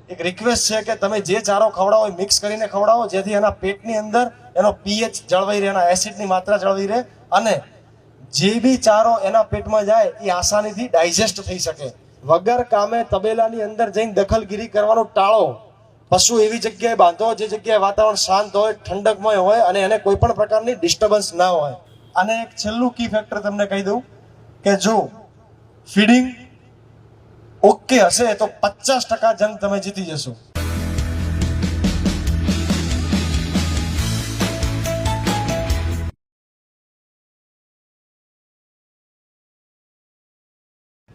એક રિક્વેસ્ટ છે કે તમે જે ચારો ખવડાવો એ મિક્સ કરીને ખવડાવો, જેથી એના પેટની અંદર એનો પીએચ જળવાઈ રહે, એના એસિડની માત્રા જળવાઈ રહે, અને જે બી ચારો એના પેટમાં જાય એ આસાનીથી ડાયજેસ્ટ થઈ શકે. વગર કામે તબેલાની અંદર જઈને દખલગીરી કરવાનું ટાળો. પશુ એવી જગ્યાએ બાંધો જે જગ્યાએ વાતાવરણ શાંત હોય, ઠંડકમય હોય અને એને કોઈ પણ પ્રકારની ડિસ્ટર્બન્સ ના હોય. અને એક છેલ્લું કી ફેક્ટર તમને કહી દઉં કે જો ફીડિંગ ઓકે હશે તો 50% જંગ તમે જીતી જશો.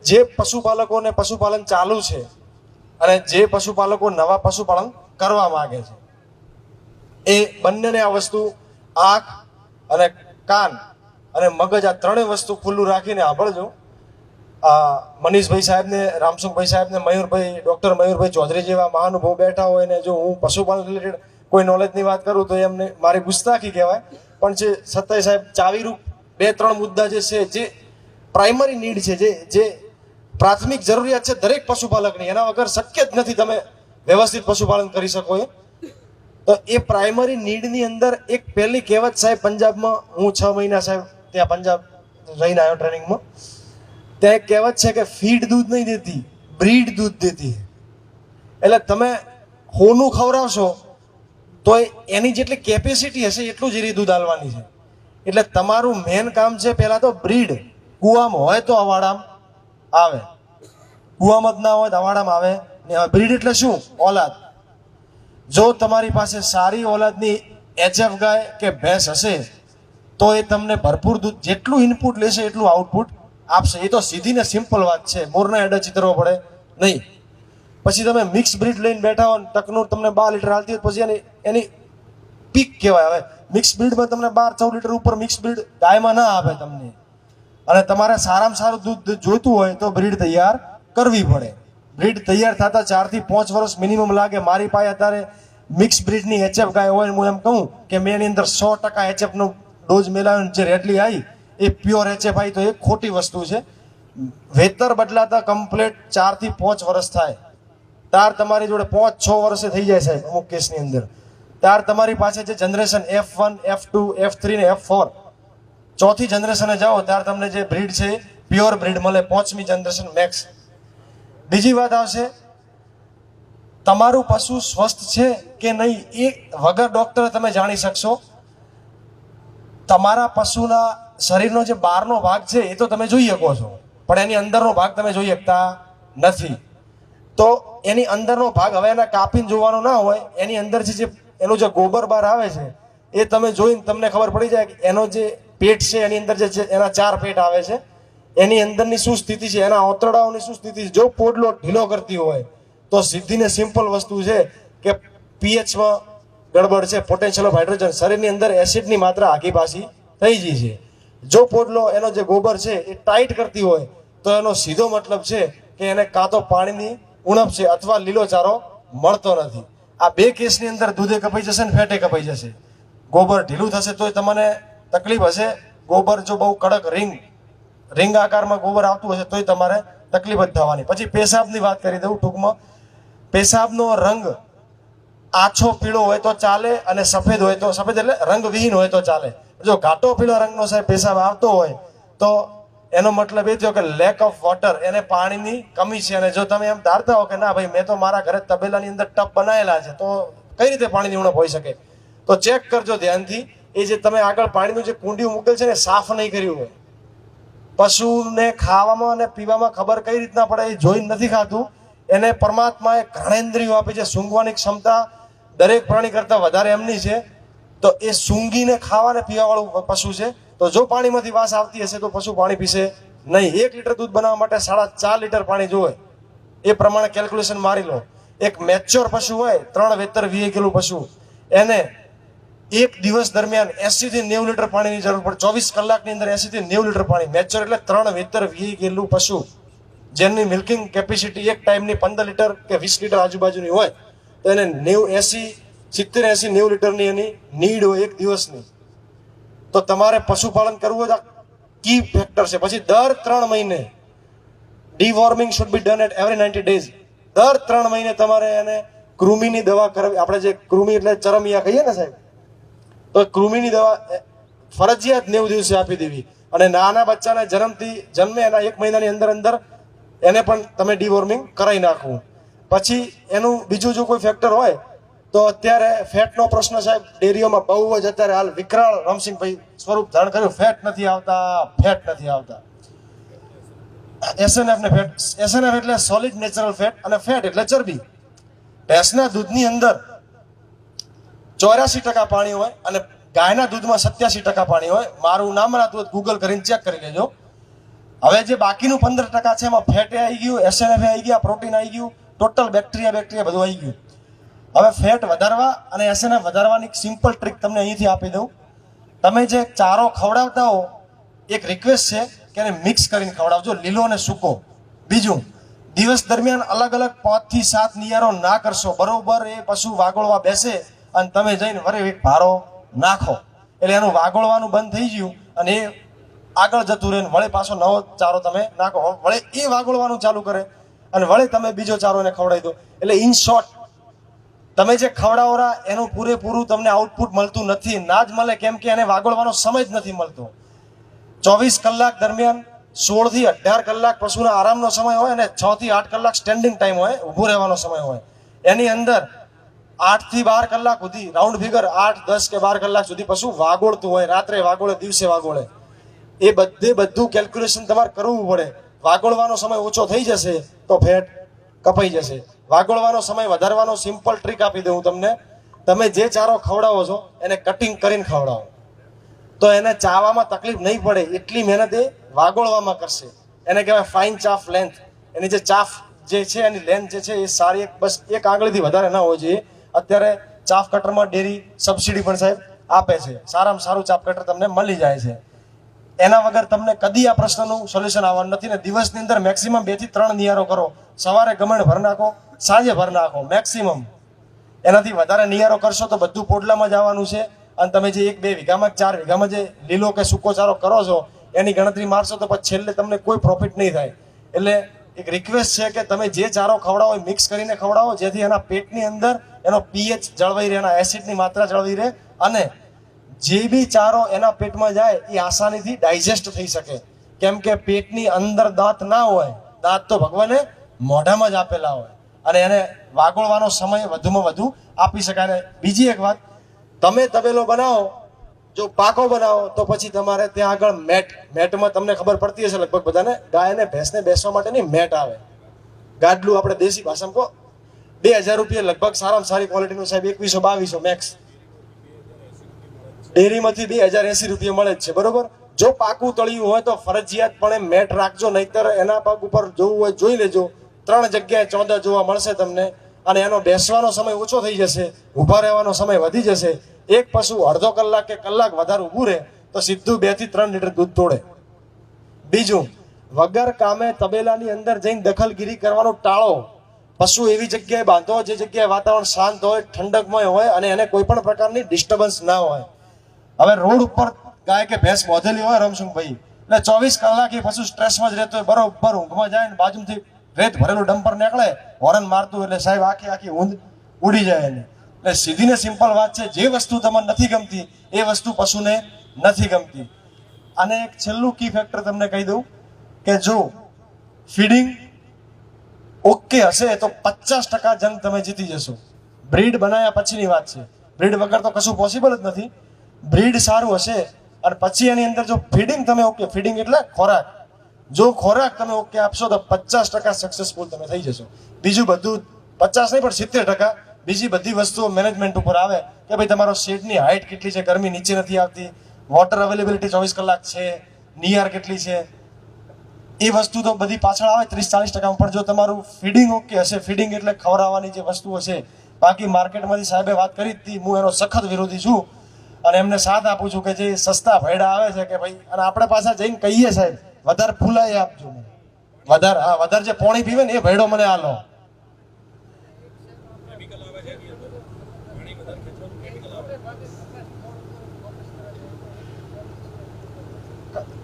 જે પશુપાલકોને પશુપાલન ચાલુ છે અને જે પશુપાલકો નવા પશુપાલન કરવા માંગે છે, એ બંનેને આ વસ્તુ આંખ અને કાન અને મગજ આ ત્રણેય વસ્તુ ખુલ્લું રાખીને સાંભળજો. મનીષભાઈ સાહેબને, રામસુખભાઈ સાહેબને, મયુરભાઈ, ડૉક્ટર મયુરભાઈ ચૌધરી જેવા મહાનુભાવ બેઠા હોય ને જો હું પશુપાલન રિલેટેડ કોઈ નોલેજની વાત કરું તો એમને મારી ગુસ્તાખી કહેવાય. પણ જે સત્ય સાહેબ ચાવીરૂપ 2-3 મુદ્દા જે છે, જે પ્રાઇમરી નીડ છે, જે પ્રાથમિક જરૂરિયાત છે દરેક પશુપાલકની, એના વગર શક્ય જ નથી તમે વ્યવસ્થિત પશુપાલન કરી શકો. તો એ પ્રાઇમરી નીડની અંદર એક પહેલી કહેવત સાહેબ, પંજાબમાં હું 6 મહિના સાહેબ ત્યાં પંજાબ રહીને આવ્યો ટ્રેનિંગમાં, ત્યાં એક કહેવત છે કે ફીડ દૂધ નહીં દેતી, બ્રીડ દૂધ દેતી. એટલે તમે હોનું ખવડાવશો તો એની જેટલી કેપેસિટી હશે એટલું જ એ દૂધ આલવાની છે. એટલે તમારું મેન કામ છે પહેલા તો બ્રીડ. કુવામાં હોય તો અવાડામાં આવે, કુવામાં જ ના હોય તો અવાડામાં આવે. બ્રીડ એટલે શું? ઓલાદ. જો તમારી પાસે સારી ઓલાદની એચએફ ગાય કે ભેંસ હશે તો એ તમને ભરપૂર દૂધ, જેટલું ઇનપુટ લેશે એટલું આઉટપુટ આપશે. એ તો સીધી ને સિમ્પલ વાત છે, મોરના એડા ચિતરવો પડે નહીં. પછી તમે મિક્સ બ્રીડ લઈને બેઠા હો, ટકનું તમને 12 લીટર હાલતી હોય, પછી એની પીક કહેવાય. હવે મિક્સ બ્રીડમાં તમને 12-14 લીટર ઉપર મિક્સ બ્રીડ ગાયમાં ના આપે તમને, અને તમારે સારામાં સારું દૂધ જોઈતું હોય તો બ્રીડ તૈયાર કરવી પડે. બ્રીડ તૈયાર થતા 4 થી 5 વર્ષ મિનિમમ લાગે. મારી પાસે અત્યારે મિક્સ બ્રીડની એચએફ ગાય હોય, હું એમ કહું કે મેં એની અંદર 100% એચએફનો ડોઝ મેળવ્યો, જે રેડલી આવી એ પ્યોર એચએફ આવી, તો એ ખોટી વસ્તુ છે. વેતર બદલાતા કમ્પ્લીટ 4 થી 5 વર્ષ થાય ત્યાર તમારી જોડે 5-6 વર્ષે થઈ જાય સાહેબ અમુક કેસની અંદર. ત્યાર તમારી પાસે જે જનરેશન F1, F2, F3 ને F4 ચોથી જનરેશને જાઓ ત્યારે તમને જે બ્રીડ છે પ્યોર બ્રીડ મળે, 5મી જનરેશન મેક્સ. બીજી વાત આવશે, તમારું પશુ સ્વસ્થ છે કે નહીં એ વગર ડોક્ટરે તમે જાણી શકશો. તમારા પશુના શરીરનો જે બહારનો ભાગ છે એ તો તમે જોઈ શકો છો, પણ એની અંદરનો ભાગ તમે જોઈ શકતા નથી. તો એની અંદરનો ભાગ હવે એને કાપીને જોવાનો ના હોય, એની અંદર જે એનું જે ગોબર બહાર આવે છે એ તમે જોઈને તમને ખબર પડી જાય કે એનો જે પેટ છે એની અંદર જે છે એના 4 પેટ આવે છે, એની અંદરની શું સ્થિતિ છે, એના ઓતરડાઓની શું સ્થિતિ છે. જો પોડલો ઢીલો કરતી હોય તો સીધી ને સિમ્પલ વસ્તુ છે કે પીએચમાં ગડબડ છે, પોટેન્શિયલ ઓફ હાઇડ્રોજન, શરીરની અંદર એસિડની માત્રા આખી પાછી થઈ ગઈ છે. જો પોડલો એનો જે ગોબર છે એ ટાઈટ કરતી હોય તો એનો સીધો મતલબ છે કે એને કાં તો પાણીની ઉણપ છે અથવા લીલો ચારો મળતો નથી. આ 2 કેસની અંદર દૂધે કપાઈ જશે ને ફેટે કપાઈ જશે. ગોબર ઢીલું થશે તોય તમને તકલીફ હશે, ગોબર જો બહુ કડક રિંગ આકારમાં ગોબર આવતું હશે તોય તમારે તકલીફ જ થવાની. પછી પેશાબની વાત કરી દઉં ટૂંકમાં. પેશાબનો રંગ આછો પીળો હોય તો ચાલે અને સફેદ હોય તો, સફેદ એટલે રંગવિહીન હોય તો ચાલે. જો ઘાટો પીળો રંગનો સાહેબ પેશાબ આવતો હોય તો એનો મતલબ એ થયો કે લેક ઓફ વોટર, એને પાણીની કમી છે. અને જો તમે એમ ધારતા હો કે ના ભાઈ મેં તો મારા ઘરે તબેલાની અંદર ટબ બનાવેલા છે તો કઈ રીતે પાણીની ઉણપ હોઈ શકે, તો ચેક કરજો ધ્યાનથી. એ જે તમે આગળ પાણીનું જે કુંડિયું મૂકેલ છે ને સાફ નહીં કર્યું હોય. પશુને ખાવામાં અને પીવામાં ખબર કઈ રીતના પડે એ જોઈ નથી ખાતું. એને પરમાત્માએ ઘાણેન્દ્રિયો આપી છે, સૂંઘવાની ક્ષમતા દરેક પ્રાણી કરતાં વધારે એમની છે. તો એ સૂંઘીને ખાવા ને પીવાવાળું પશુ છે. તો જો પાણીમાંથી વાસ આવતી હશે તો પશુ પાણી પીશે નહીં. 1 લીટર દૂધ બનાવવા માટે 4.5 લીટર પાણી જોઈએ, એ પ્રમાણે કેલ્ક્યુલેશન મારી લો. એક મેચ્યોર પશુ હોય 3 વેતર 20 કિલો પશુ, એને એક દિવસ દરમિયાન 80 થી 90 લીટર પાણીની જરૂર પડે. 24 કલાકની અંદર 80 થી 90 લીટર પાણી. મેચ્યોર એટલે 3 વેતર 20 કિલો પશુ, જેની મિલ્કિંગ કેપેસિટી એક ટાઈમની 15 લીટર કે 20 લીટર આજુબાજુની હોય તો એને 70-80-90 લીટરની એની નીડ હોય એક દિવસની. તો તમારે પશુપાલન કરવું હોય તો કી ફેક્ટર છે. પછી દર 3 મહિને deworming should be done at every 90 days. દર 3 મહિને તમારે એને કૃમિની દવા કરવી. આપણે જે કૃમિ એટલે ચરમિયા કહીએ ને સાહેબ, તો કૃમિની દવા ફરજિયાત 90 દિવસે આપી દેવી. અને નાના બચ્ચાને જન્મે એના 1 મહિનાની અંદર એને પણ તમે ડીવોર્મિંગ કરાવી નાખવું. પછી એનું બીજું જો કોઈ ફેક્ટર હોય તો અત્યારે ફેટનો પ્રશ્ન સાહેબ ડેરીઓમાં બહુ જ અત્યારે હાલ વિકરાળ રમસિંહભાઈ સ્વરૂપ ધારણ કર્યું. ફેટ નથી આવતા. એસએનએફ ને ફેટ, એસએનએફ એટલે સોલિડ નેચરલ ફેટ અને ફેટ એટલે ચરબી. ભેંસના દૂધની અંદર 84% પાણી હોય અને ગાયના દૂધમાં 87% પાણી હોય. મારું નામ ના હતું, ગૂગલ કરીને ચેક કરી લેજો. હવે જે બાકીનું 15% છે એમાં ફેટ આવી ગયું, એસએનએફ આવી ગયા, પ્રોટીન આવી ગયું, ટોટલ બેક્ટેરિયા બધું આવી ગયું. હવે ફેટ વધારવા અને એસએનએફ વધારવાની સિમ્પલ ટ્રીક તમને અહીંથી આપી દઉં. તમે જે ચારો ખવડાવતા હો, એક રિક્વેસ્ટ છે કે એને મિક્સ કરીને ખવડાવજો, લીલો અને સૂકો. બીજું, દિવસ દરમિયાન અલગ 5 થી 7 નિયારો ના કરશો. બરોબર એ પશુ વાગોળવા બેસે અને તમે જઈને વરે એક ભારો નાખો એટલે એનું વાગોળવાનું બંધ થઈ ગયું અને એ આગળ જતું રહે. વળે પાછો નવો ચારો તમે નાખો, વળે એ વાગોળવાનું ચાલુ કરે અને વળે તમે બીજો ચારો એને ખવડાવી દો. એટલે ઇન શોર્ટ તમે જે ખવડાવરા એનું પૂરેપૂરું તમને આઉટપુટ મળતું નથી. ના જ મળે, કેમ કે એને વાગોળવાનો સમય જ નથી મળતો. 24 કલાક દરમિયાન 16 થી 18 કલાક પશુના આરામનો સમય હોય અને 6 થી 8 કલાક સ્ટેન્ડિંગ ટાઈમ હોય, ઊભું રહેવાનો સમય હોય. એની અંદર 8 થી 12 કલાક સુધી, રાઉન્ડ ફિગર 8, 10 કે 12 કલાક સુધી પશુ વાગોળતું હોય. રાત્રે વાગોળે, દિવસે વાગોળે. એ બધું કેલ્ક્યુલેશન તમારે કરવું પડે. વાગોળવાનો સમય ઓછો થઈ જશે તો ફેટ કપાઈ જશે. વાગોળવાનો સમય વધારવાનો સિમ્પલ ટ્રીક આપી દઉં તમને. તમે જે ચારો ખવડાવો છો એને કટિંગ કરીને ખવડાવો તો એને ચાવવામાં તકલીફ નહીં પડે. એટલી મહેનત એ વાગોળવામાં કરશે. એને કહેવાય ફાઇન ચાફ લેન્થ. એની જે ચાફ જે છે એની લેન્થ જે છે એ સારી, બસ 1 આંગળીથી વધારે ના હોય જોઈએ. અત્યારે ચાફ કટરમાં ડેરી સબસિડી પણ સાહેબ આપે છે. સારામાં સારું ચાફ કટર તમને મળી જાય છે. એના વગર તમને કદી આ પ્રશ્નનું સોલ્યુશન આવવાનું નથી. ને દિવસની અંદર મેક્સિમમ 2 થી 3 નિયારો કરો. સવારે ગમણ ભર નાખો, સાંજે ભર નાખો મેક્સિમમ. એનાથી વધારે નિયારો કરશો તો બધું પોડલામાં જ આવવાનું છે. અને તમે જે 1-2 વીઘામાં 4 વીઘામાં જે લીલો કે સૂકો ચારો કરો છો એની ગણતરી મારશો તો પછી છેલ્લે તમને કોઈ પ્રોફિટ નહીં થાય. એટલે એક રિક્વેસ્ટ છે કે તમે જે ચારો ખવડાવો એ મિક્સ કરીને ખવડાવો, જેથી એના પેટની અંદર એનો પીએચ જળવાઈ રહે, એના એસિડની માત્રા જળવાઈ રહે અને જે બી ચારો એના પેટમાં જાય એ આસાનીથી ડાયજેસ્ટ થઈ શકે. કેમ કે પેટની અંદર દાંત ના હોય. દાંત તો ભગવાને મોઢામાં જ આપેલા હોય અને એને વાગોળવાનો સમય વધુમાં વધુ આપી શકાય. અને બીજી એક વાત, તમે તબેલો બનાવો, જો પાકો બનાવો તો પછી તમારે ત્યાં આગળ મેટમાં તમને ખબર પડતી હશે લગભગ બધાને, ગાય અને ભેંસને બેસવા માટેની મેટ આવે. ગાડલું આપણે દેશી ભાષામાં કહો 2000 રૂપિયા લગભગ. સારામાં સારી ક્વોલિટીનું સાહેબ 2100-2200 મેક્સ. ડેરીમાંથી 2080 રૂપિયા મળે જ છે. બરોબર. જો પાકું તળિયું હોય તો ફરજિયાતપણે મેટ રાખજો, નહીતર એના પગ ઉપર જોવું હોય જોઈ લેજો. 3 જગ્યાએ ચોંદા જોવા મળશે તમને અને એનો બેસવાનો સમય ઓછો થઈ જશે, ઊભા રહેવાનો સમય વધી જશે. એક પશુ અડધો કલાક કે કલાક વધારે ઊભું રહે તો સીધું 2 થી 3 લીટર દૂધ તોડે. બીજું, વગર કામે તબેલાની અંદર જઈને દખલગીરી કરવાનું ટાળો. પશુ એવી જગ્યાએ બાંધો જે જગ્યાએ વાતાવરણ શાંત હોય, ઠંડકમય હોય અને એને કોઈ પણ પ્રકારની ડિસ્ટર્બન્સ ના હોય. હવે રોડ ઉપર ગાય કે ભેંસ બોધેલી હોય રમસુખભાઈ, એટલે 24 કલાક એ પશુ સ્ટ્રેસમાં જ રહેતો હોય. બરોબર ઊંઘમાં જાય ને બાજુથી રેત ભરેલું ડમ્પર નીકળે હોરન મારતું એટલે સાહેબ આખી ઊંઘ ઉડી જાય એની. એટલે સીધી ને સિમ્પલ વાત છે, જે વસ્તુ તમને નથી ગમતી એ વસ્તુ પશુને નથી ગમતી. અને એક છેલ્લું કી ફેક્ટર તમને કહી દઉં કે જો ફીડિંગ ઓકે હશે તો 50% જંગ તમે જીતી જશો. બ્રીડ બનાવ્યા પછીની વાત છે. બ્રીડ વગર તો કશું પોસિબલ જ નથી. બ્રીડ સારું હશે અને પછી એની અંદર જો ફીડિંગ તમે ઓકે, ફીડિંગ એટલે ખોરાક, જો ખોરાક તમે ઓકે આપશો તો 50% સક્સેસફુલ તમે થઈ જશો. બીજું બધું 50 નહીં પણ 70% બીજી બધી વસ્તુઓ મેનેજમેન્ટ ઉપર આવે કે ભાઈ તમારો શેડની હાઇટ કેટલી છે, ગરમી નીચે નથી આવતી, વોટર અવેલેબિલિટી 24 કલાક છે, નિયર કેટલી છે, એ વસ્તુ તો બધી પાછળ આવે 30-40%. પણ જો તમારું ફીડિંગ ઓકે હશે, ફીડિંગ એટલે ખવડાવવાની જે વસ્તુ હશે. બાકી માર્કેટમાંથી સાહેબે વાત કરી હતી, હું એનો સખત વિરોધી છું અને એમને સાથ આપું છું કે જે સસ્તા ભેડા આવે છે કે ભાઈ, અને આપણે પાછા જઈને કહીએ સાહેબ વધારે ફૂલાઈ આપજો, વધારે જે પાણી પીવે ને એ ભેડો મને આલો.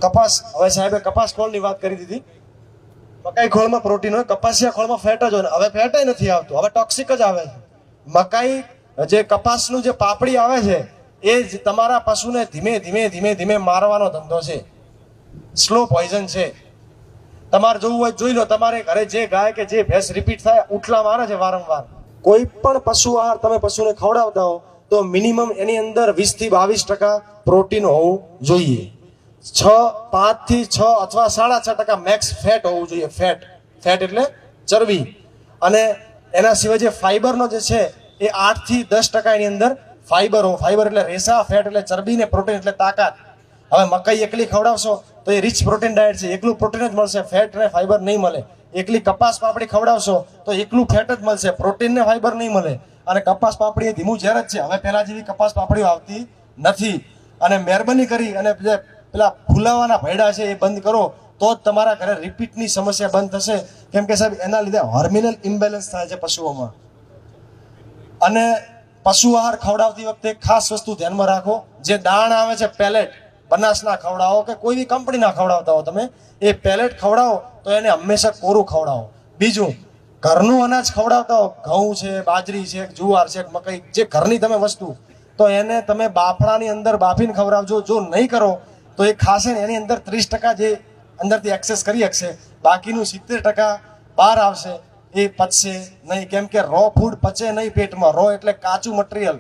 કપાસ, હવે સાહેબે કપાસ કોળની વાત કરી દીધી. મકાઈ ખોળમાં પ્રોટીન હોય, કપાસિયા ખોળમાં ફેટ જ હોય. હવે ફેટ નથી આવતું, હવે ટોક્સિક જ આવે છે. મકાઈ જે કપાસનું જે પાપડી આવે છે એ જ તમારા પશુને ધીમે ધીમે ધીમે ધીમે મારવાનો ધંધો છે. સ્લો પોઈઝન છે. તમારે જોવું હોય જોઈ લો, તમારે ઘરે જે ગાય કે જે ભેંસ રિપીટ થાય ઉઠલા મારે છે વારંવાર. કોઈ પણ પશુ આહાર તમે પશુને ખવડાવતા હો તો મિનિમમ એની અંદર 20 થી 22% પ્રોટીન હોવું જોઈએ. 5 થી 6 અથવા 6.5% મેક્સ ફેટ હોવું જોઈએ. ફેટ એટલે ચરબી. અને એના સિવાય જે ફાઈબરનો જે છે એ 8 થી 10% એની અંદર ફાઈબર એટલે રેસા, ફેટ એટલે ચરબી ને પ્રોટીન એટલે તાકાત. હવે મકાઈ એકલી ખવડાવશો તો એ રિચ પ્રોટીન ડાયટ છે, એકલું પ્રોટીન જ મળશે, ફેટ ને ફાઈબર નહીં મળે. એકલી કપાસ પાપડી ખવડાવશો તો એકલું ફેટ જ મળશે, પ્રોટીન ને ફાઈબર નહીં મળે. અને કપાસ પાપડી એ ધીમું ઝેર જ છે. હવે પહેલા જેવી કપાસ પાપડીઓ આવતી નથી. અને મહેરબાની કરી અને પેલા ફૂલાવાના ભયડા છે એ બંધ કરો તો જ તમારા ઘરે રિપીટની સમસ્યા બંધ થશે. કેમ કે સાહેબ એના લીધે હોર્મોનલ ઇમ્બેલેન્સ થાય છે પશુઓમાં. અને પશુ આહાર ખવડાવતી વખતે ખાસ વસ્તુ ધ્યાનમાં રાખો, જે દાણ આવે છે પેલેટ, બનાસના ખવડાવો કે કોઈ બી કંપનીના ખવડાવતા હો તમે, એ પેલેટ ખવડાવો તો એને હંમેશા કોરું ખવડાવો. બીજું, ઘરનું અનાજ ખવડાવતા હો, ઘઉં છે, બાજરી છે, જુવાર છે, મકાઈ, જે ઘરની તમે વસ્તુ, તો એને તમે બાફડાની અંદર બાફીને ખવડાવજો. જો નહીં કરો તો એ ખાશે ને એની અંદર 30% જે અંદરથી એક્સેસ કરી શકશે, બાકીનું 70% બહાર આવશે. એ પચશે નહીં. કેમ કે રો ફૂડ પચે નહીં પેટમાં. રો એટલે કાચું મટીરિયલ,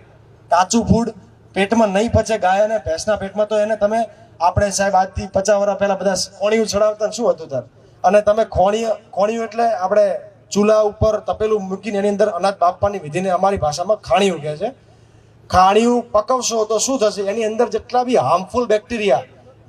કાચું ફૂડ પેટમાં નહીં પચે ગાય અને ભેંસના પેટમાં. તો એને તમે, આપણે સાહેબ આજથી 50 વર્ષ પહેલા બધા ખોણિયું ચડાવતા શું હતું તાર, અને તમે ખોણિયું એટલે આપણે ચૂલા ઉપર તપેલું મૂકીને એની અંદર અનાજ બાફવાની વિધિને અમારી ભાષામાં ખાણિયું કહે છે. ખાણિયું પકવશો તો શું થશે, એની અંદર જેટલા બી હાર્મફુલ બેક્ટેરિયા,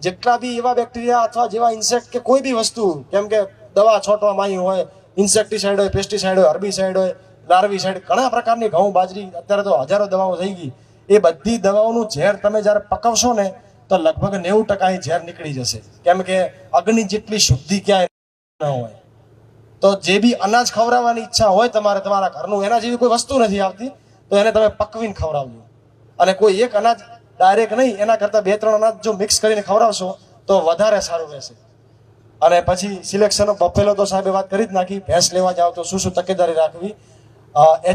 જેટલા બી એવા બેક્ટેરિયા અથવા જેવા ઇન્સેક્ટ કે કોઈ બી વસ્તુ, કેમ કે દવા છોટવામાં આવી હોય, ઇન્સેક્ટિસાઇડ હોય, પેસ્ટિસાઇડ હોય, હર્બિસાઇડ હોય, લાર્વિસાઇડ, ઘણા પ્રકારની ઘઉં, બાજરી, અત્યારે તો હજારો દવાઓ થઈ ગઈ. એ બધી દવાઓનું ઝેર તમે જ્યારે પકવશો ને તો લગભગ 90% એ ઝેર નીકળી જશે. કેમ કે અગ્નિ જેટલી શુદ્ધિ ક્યાંય ન હોય. તો જે બી અનાજ ખવડાવવાની ઈચ્છા હોય તમારે તમારા ઘરનું, એના જેવી કોઈ વસ્તુ નથી આવતી, તો એને તમે પકવીને ખવડાવજો. અને કોઈ એક અનાજ ડાયરેક્ટ નહીં, એના કરતાં 2-3 અનાજ જો મિક્સ કરીને ખવડાવશો તો વધારે સારું રહેશે. અને પછી સિલેક્શન ઓફ બફેલો તો સાહેબે વાત કરી જ નાખી. ભેંસ લેવા જાઓ તો શું તકેદારી રાખવી.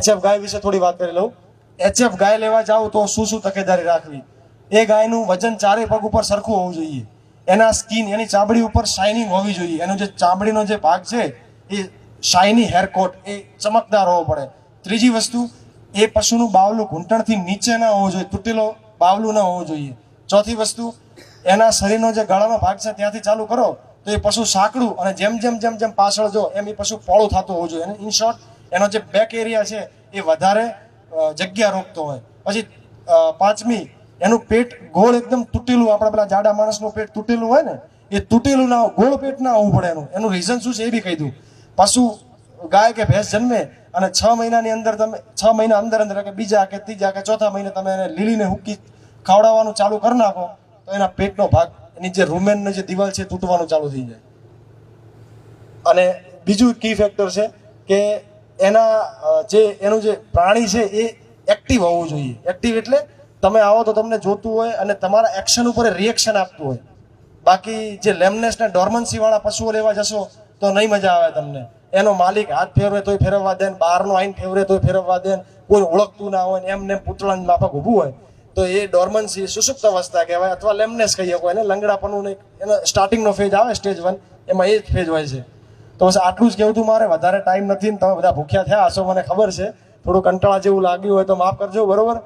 HF ગાય વિશે થોડી વાત કરી લઉં. HF ગાય લેવા જાઓ તો શું તકેદારી રાખવી. એ ગાયનું વજન 4 પગ ઉપર સરખું હોવું જોઈએ. એના સ્કિન, એની ચામડી ઉપર શાઇનિંગ હોવી જોઈએ. એનો જે ચામડીનો જે ભાગ છે એ શાઇની હેરકોટ, એ ચમકદાર હોવો પડે. ત્રીજી વસ્તુ, એ પશુનું બાવલું ઘૂંટણથી નીચે ના હોવું જોઈએ, તૂટેલો બાવલું ના હોવું જોઈએ. ચોથી વસ્તુ, એના શરીરનો જે ગળાનો ભાગ છે ત્યાંથી ચાલુ કરો તો એ પશુ સાંકડું, અને જેમ જેમ પાછળ જો એમ એ પશુ પોળું થતું હોવું જોઈએ. ઇન શોર્ટ, એનો જે બેક એરિયા છે એ વધારે જગ્યા રોકતો હોય. પછી 5મી, એનું પેટ ગોળ એકદમ તૂટેલું, આપણે પેલા જાડા માણસનું પેટ તૂટેલું હોય ને, એ તૂટેલું ના, ગોળ પેટ ના હોવું પડે. એનું રીઝન શું છે એ બી કહી દઉં. પશુ ગાય કે ભેંસ જન્મે અને 6 મહિનાની અંદર તમે 6 મહિના અંદર કે બીજા કે ત્રીજા કે ચોથા મહિને તમે એને લીલીને હુક્કી ખવડાવવાનું ચાલુ કરી નાખો તો એના પેટનો ભાગ, એની જે રૂમેનની જે દિવાલ છે તૂટવાનું ચાલુ થઈ જાય. અને બીજું કી ફેક્ટર છે કે એનું જે પ્રાણી છે એ એક્ટિવ હોવું જોઈએ. એક્ટિવ એટલે તમે આવો તો તમને જોતું હોય અને તમારા એક્શન ઉપર રિએક્શન આપતું હોય. બાકી જે લેમનેસ ને ડોર્મન્સી વાળા પશુઓ લેવા જશો તો નહીં મજા આવે તમને. એનો માલિક હાથ ફેરવે તોય ફેરવવા દે, બહારનો આઈને ફેરવે તોય ફેરવવા દે, કોઈ ઓળખતું ના હોય, એમને પૂતળાની માફક ઊભું હોય, તો એ ડોર્મન્સી, સુષુપ્ત અવસ્થા કહેવાય, અથવા લેમનેસ કહીએ કોઈ એને, લંગડાપણું નહીં. એનો સ્ટાર્ટિંગનો ફેજ આવે સ્ટેજ 1, એમાં એ જ ફેજ હોય છે. તો બસ આટલું જ કહેવું હતું મારે, વધારે ટાઈમ નથી. તમે બધા ભૂખ્યા થયા હશો મને ખબર છે, થોડું કંટાળા જેવું લાગ્યું હોય તો માફ કરજો, બરોબર.